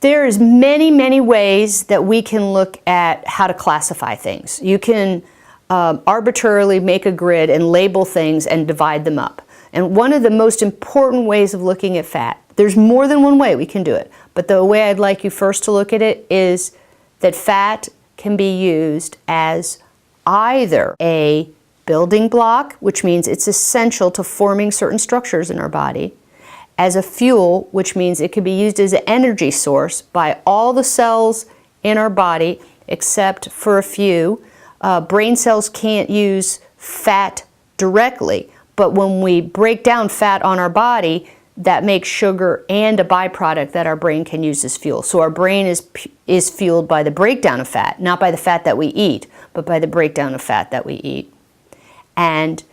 There's many, many ways that we can look at how to classify things. You can arbitrarily make a grid and label things and divide them up. And one of the most important ways of looking at fat, there's more than one way we can do it, but the way I'd like you first to look at it is that fat can be used as either a building block, which means it's essential to forming certain structures in our body, as a fuel, which means it can be used as an energy source by all the cells in our body except for a few. Brain cells can't use fat directly, but when we break down fat on our body, that makes sugar and a byproduct that our brain can use as fuel. So our brain is fueled by the breakdown of fat, not by the fat that we eat, but by the breakdown of fat that we eat. And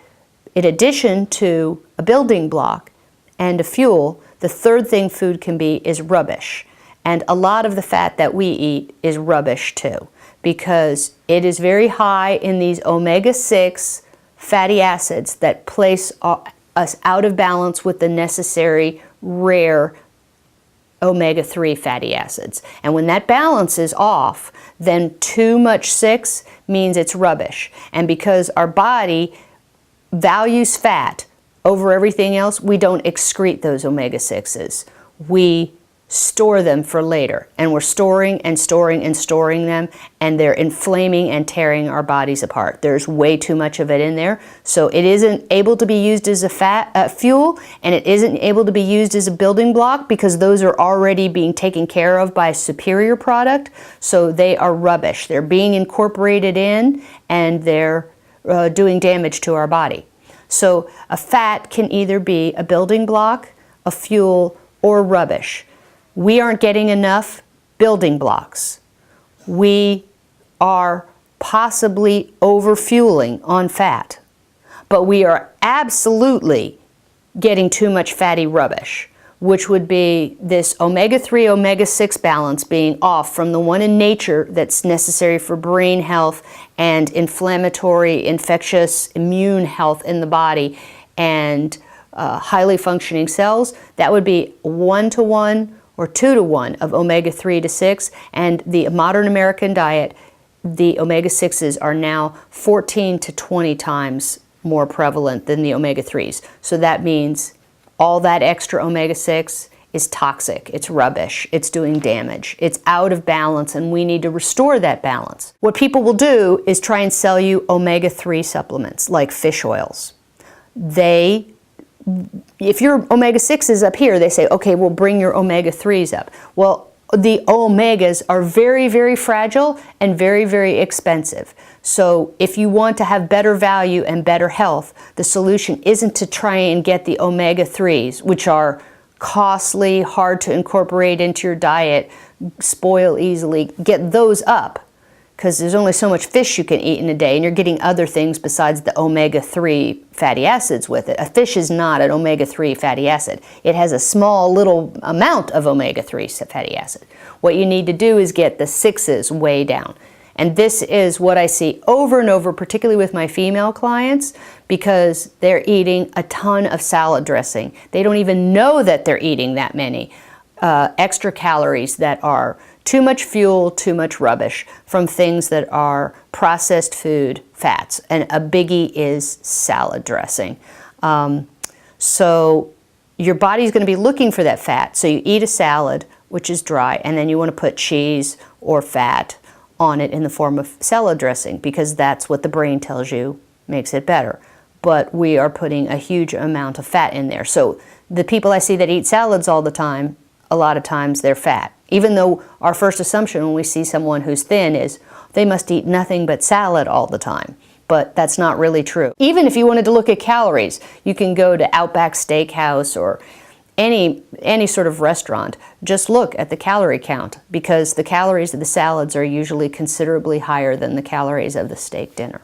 in addition to a building block and a fuel, the third thing food can be is rubbish. And a lot of the fat that we eat is rubbish too, because it is very high in these omega-6 fatty acids that place us out of balance with the necessary rare omega-3 fatty acids. And when that balance is off, then too much 6 means it's rubbish. And because our body values fat over everything else, we don't excrete those omega-6s. We store them for later. And we're storing and storing and storing them, and they're inflaming and tearing our bodies apart. There's way too much of it in there. So it isn't able to be used as a fuel, and it isn't able to be used as a building block because those are already being taken care of by a superior product. So they are rubbish. They're being incorporated in, and they're doing damage to our body. So a fat can either be a building block, a fuel, or rubbish. We aren't getting enough building blocks. We are possibly overfueling on fat, but we are absolutely getting too much fatty rubbish, which would be this omega-3, omega-6 balance being off from the one in nature that's necessary for brain health and inflammatory, infectious, immune health in the body and highly functioning cells. That would be 1-to-1 or 2-to-1 of omega-3 to 6, and the modern American diet, the omega-6s are now 14 to 20 times more prevalent than the omega-3s. So that means all that extra omega-6 is toxic, it's rubbish, it's doing damage, it's out of balance, and we need to restore that balance. What people will do is try and sell you omega-3 supplements like fish oils. If your omega-6 is up here, they say, okay, we'll bring your omega-3s up. Well, the omegas are very, very fragile and very, very expensive. So if you want to have better value and better health, the solution isn't to try and get the omega-3s, which are costly, hard to incorporate into your diet, spoil easily. Get those up, because there's only so much fish you can eat in a day, and you're getting other things besides the omega-3 fatty acids with it. A fish is not an omega-3 fatty acid. It has a small little amount of omega-3 fatty acid. What you need to do is get the 6s way down. And this is what I see over and over, particularly with my female clients, because they're eating a ton of salad dressing. They don't even know that they're eating that many extra calories that are too much fuel, too much rubbish from things that are processed food fats. And a biggie is salad dressing. So your body's going to be looking for that fat. So you eat a salad, which is dry, and then you want to put cheese or fat on it in the form of salad dressing, because that's what the brain tells you makes it better. But we are putting a huge amount of fat in there. So the people I see that eat salads all the time, a lot of times they're fat. Even though our first assumption when we see someone who's thin is they must eat nothing but salad all the time. But that's not really true. Even if you wanted to look at calories, you can go to Outback Steakhouse or any sort of restaurant. Just look at the calorie count, because the calories of the salads are usually considerably higher than the calories of the steak dinner.